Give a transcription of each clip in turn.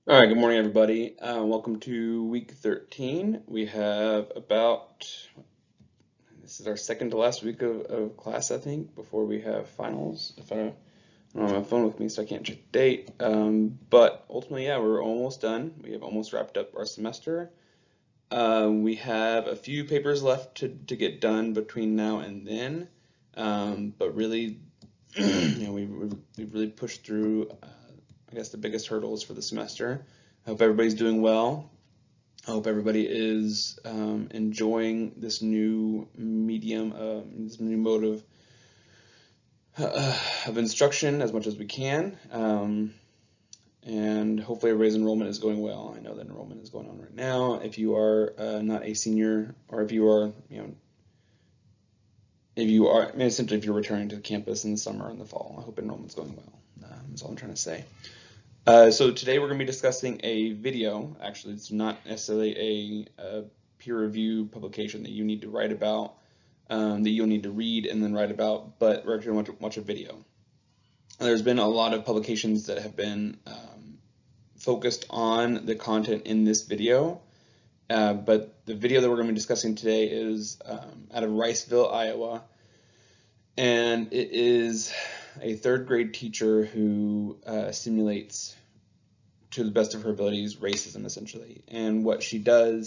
All right, good morning, everybody. Welcome to week 13. We have this is our second to last week of class, I think, before we have finals. If I don't have my phone with me, so I can't check the date. But ultimately, yeah, we're almost done. We have almost wrapped up our semester. We have a few papers left to get done between now and then. But really, we've really pushed through, I guess, the biggest hurdles for the semester. I hope everybody's doing well. I hope everybody is enjoying this new medium, this new mode of instruction as much as we can. And hopefully everybody's enrollment is going well. I know that enrollment is going on right now. If you are not a senior, or if you are, essentially if you're returning to the campus in the summer and the fall, I hope enrollment's going well. That's all I'm trying to say. So today we're going to be discussing a video. Actually, it's not necessarily a peer review publication that you need to write about, that you'll need to read and then write about, but we're actually going to watch a video. There's been a lot of publications that have been focused on the content in this video, but the video that we're going to be discussing today is out of Riceville, Iowa, and it is a third grade teacher who simulates, to the best of her abilities, racism, essentially. And what she does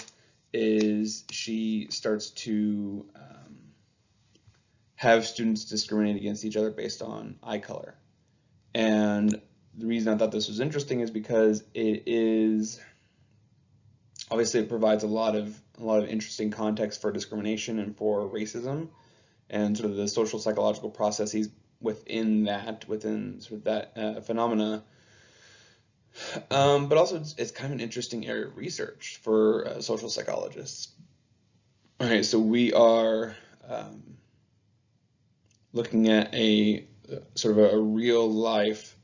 is she starts to have students discriminate against each other based on eye color. And the reason I thought this was interesting is because it provides a lot of interesting context for discrimination and for racism, and sort of the social psychological processes within sort of that phenomena. But also it's kind of an interesting area of research for social psychologists. Okay, so we are looking at a sort of a real life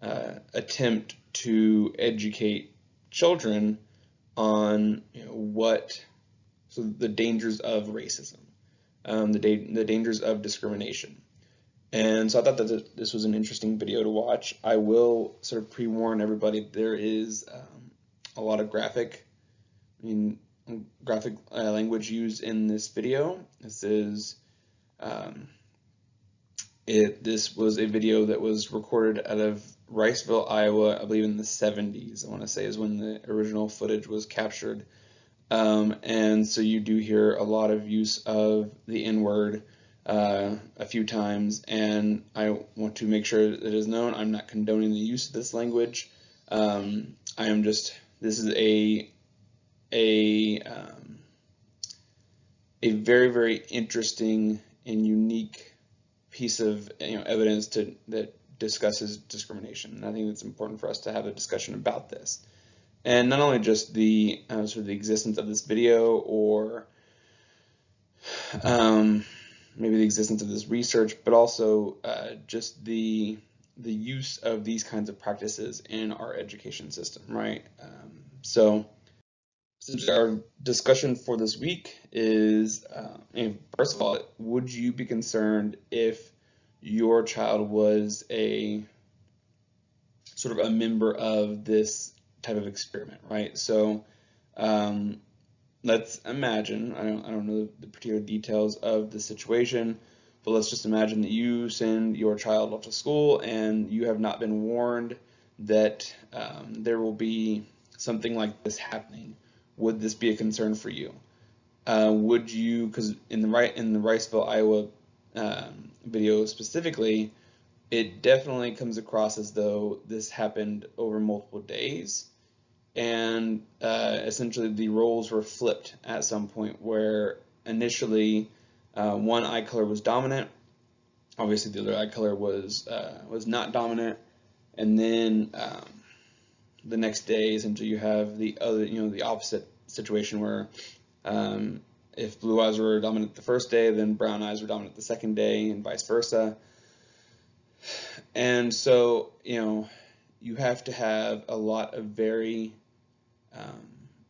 attempt to educate children on the dangers of racism, the dangers of discrimination. And so I thought that this was an interesting video to watch. I will sort of pre-warn everybody, there is a lot of graphic language used in this video. This was a video that was recorded out of Riceville, Iowa, I believe in the 70s, I want to say, is when the original footage was captured. And so you do hear a lot of use of the N-word a few times, and I want to make sure that it is known I'm not condoning the use of this language. This is a very, very interesting and unique piece of evidence that discusses discrimination. And I think it's important for us to have a discussion about this. And not only just the sort of the existence of this video, or maybe the existence of this research, but also just the use of these kinds of practices in our education system, right? So our discussion for this week is, first of all, would you be concerned if your child was a sort of a member of this type of experiment, right? So let's imagine, I don't know the particular details of the situation, but let's just imagine that you send your child off to school and you have not been warned that there will be something like this happening. Would this be a concern for you? Would you, because in the Riceville, Iowa video specifically, it definitely comes across as though this happened over multiple days, and essentially the roles were flipped at some point, where initially one eye color was dominant, obviously the other eye color was not dominant, and then the next day essentially you have the other, the opposite situation where if blue eyes were dominant the first day, then brown eyes were dominant the second day, and vice versa. And so you have to have a lot of very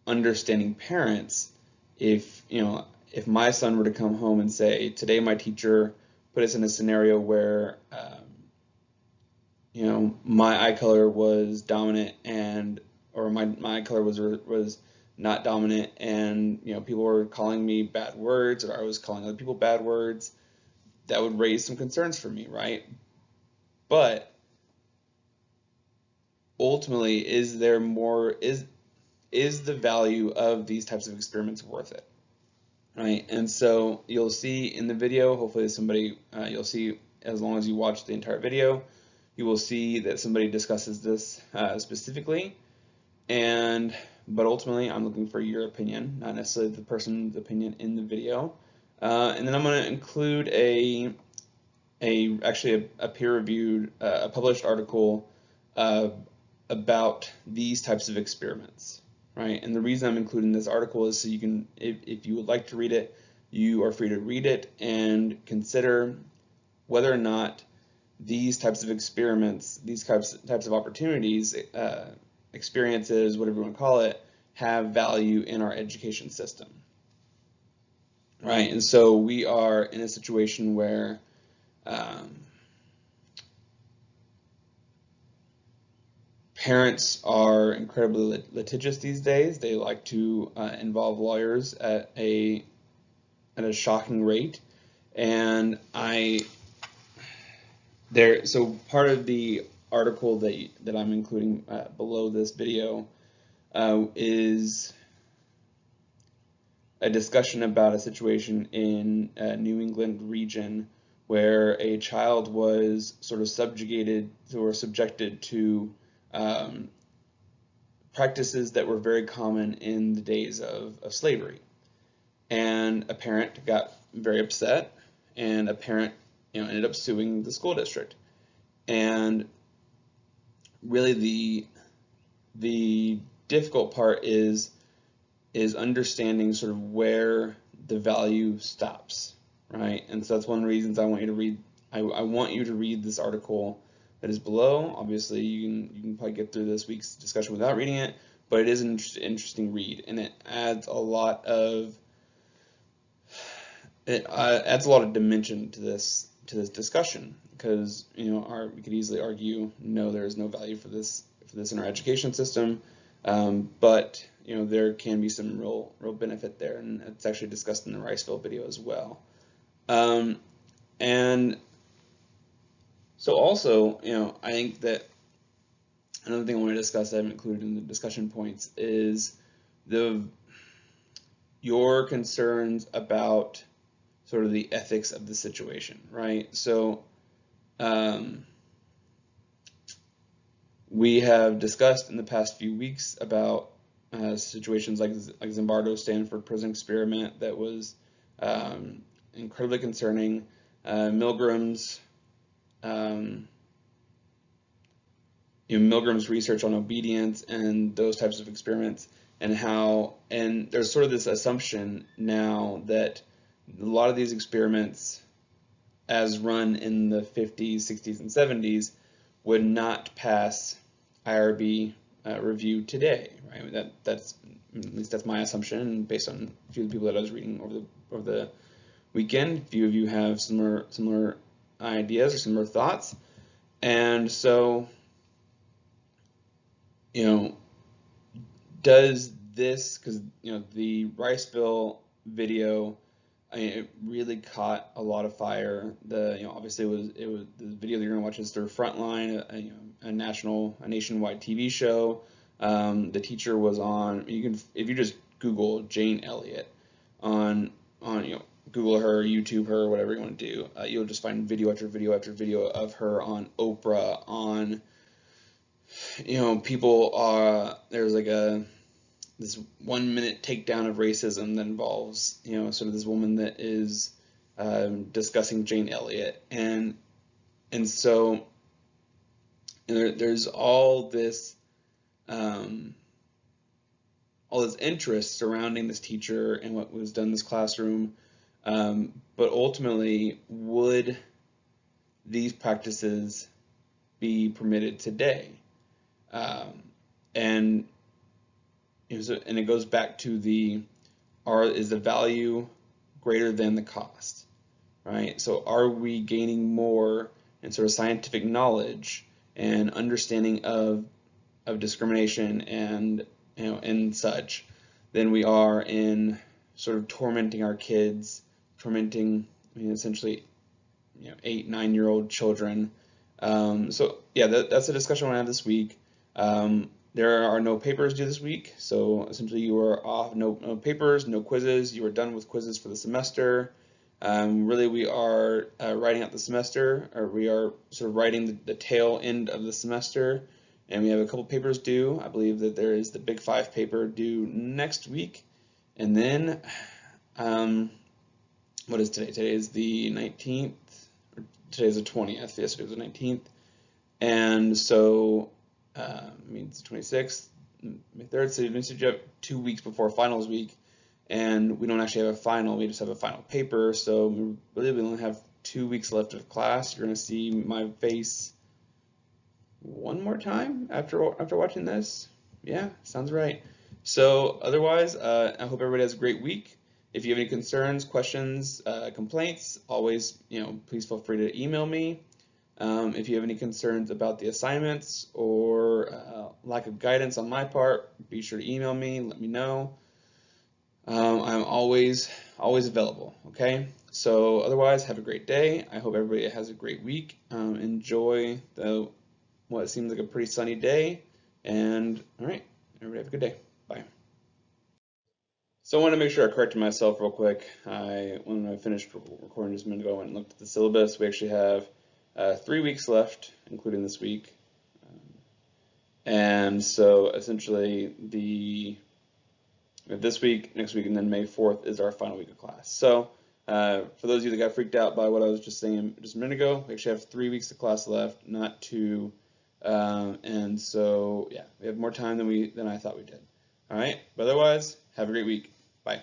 understanding parents. If my son were to come home and say, today my teacher put us in a scenario where my eye color was dominant, or or my color was not dominant, and people were calling me bad words, or I was calling other people bad words, that would raise some concerns for me, right? But ultimately, is the value of these types of experiments worth it, right? And so you'll see in the video, hopefully you'll see, as long as you watch the entire video, you will see that somebody discusses this specifically. But ultimately, I'm looking for your opinion, not necessarily the person's opinion in the video. And then I'm going to include actually a peer-reviewed, a published article about these types of experiments, right? And the reason I'm including this article is so you can, if you would like to read it, you are free to read it and consider whether or not these types of experiments, these types of opportunities, experiences, whatever you want to call it, have value in our education system, right? And so we are in a situation where parents are incredibly litigious these days. They like to involve lawyers at a shocking rate, and so part of the article that I'm including below this video is a discussion about a situation in a New England region where a child was sort of subjugated or subjected to practices that were very common in the days of slavery. And a parent got very upset, and a parent ended up suing the school district. And really the difficult part is understanding sort of where the value stops, right? And so that's one of the reasons I want you to read. I want you to read this article that is below. Obviously, you can probably get through this week's discussion without reading it, but it is an interesting read, and it adds a lot of dimension to this discussion, because we could easily argue no, there is no value for this in our education system, but there can be some real benefit there, and it's actually discussed in the Riceville video as well. And so also, I think that another thing I want to discuss that I haven't included in the discussion points is your concerns about sort of the ethics of the situation, right? So we have discussed in the past few weeks about situations like Zimbardo Stanford prison experiment that was incredibly concerning. Milgram's research on obedience and those types of experiments, and there's sort of this assumption now that a lot of these experiments, as run in the 50s, 60s, and 70s, would not pass IRB review today, right? That's at least that's my assumption, based on a few of the people that I was reading over the weekend. A few of you have similar ideas or similar thoughts, and so does this, because the Riceville video, it really caught a lot of fire. Obviously it was the video that you're gonna watch is through Frontline, a nationwide TV show. The teacher was on. If you just Google Jane Elliott on Google her, YouTube her, whatever you want to do, you'll just find video after video after video of her on Oprah, on people are, there's like this 1 minute takedown of racism that involves sort of this woman that is discussing Jane Elliott, and so there's all this interest surrounding this teacher and what was done in this classroom, but ultimately, would these practices be permitted today? And it goes back to is the value greater than the cost, right? So are we gaining more in sort of scientific knowledge and understanding of of discrimination and and such than we are in sort of tormenting our kids, tormenting essentially 8, 9-year-old children. So yeah, that's a discussion I want to have this week. There are no papers due this week, so essentially you are off, no papers, no quizzes. You are done with quizzes for the semester. Really, we are writing out the semester, or we are sort of writing the tail end of the semester, and we have a couple papers due. I believe that there is the Big Five paper due next week, and then what is today? Today is the 19th. Today is the 20th. Yesterday was the 19th, and so it's the 26th, May 3rd. So you have 2 weeks before finals week, and we don't actually have a final. We just have a final paper. So we only have 2 weeks left of class. You're going to see my face one more time after watching this. Yeah, sounds right. So otherwise, I hope everybody has a great week. If you have any concerns, questions, complaints, always, please feel free to email me. If you have any concerns about the assignments or lack of guidance on my part, be sure to email me, let me know. I'm always available, okay? So otherwise, have a great day. I hope everybody has a great week. Enjoy what seems like a pretty sunny day. And all right, everybody have a good day. Bye. So I want to make sure I corrected myself real quick. When I finished recording just a minute ago, I went and looked at the syllabus. We actually have 3 weeks left, including this week. And so essentially this week, next week, and then May 4th is our final week of class. So for those of you that got freaked out by what I was just saying just a minute ago, we actually have 3 weeks of class left, not 2. And so yeah, we have more time than I thought we did. All right, but otherwise, have a great week. Bye.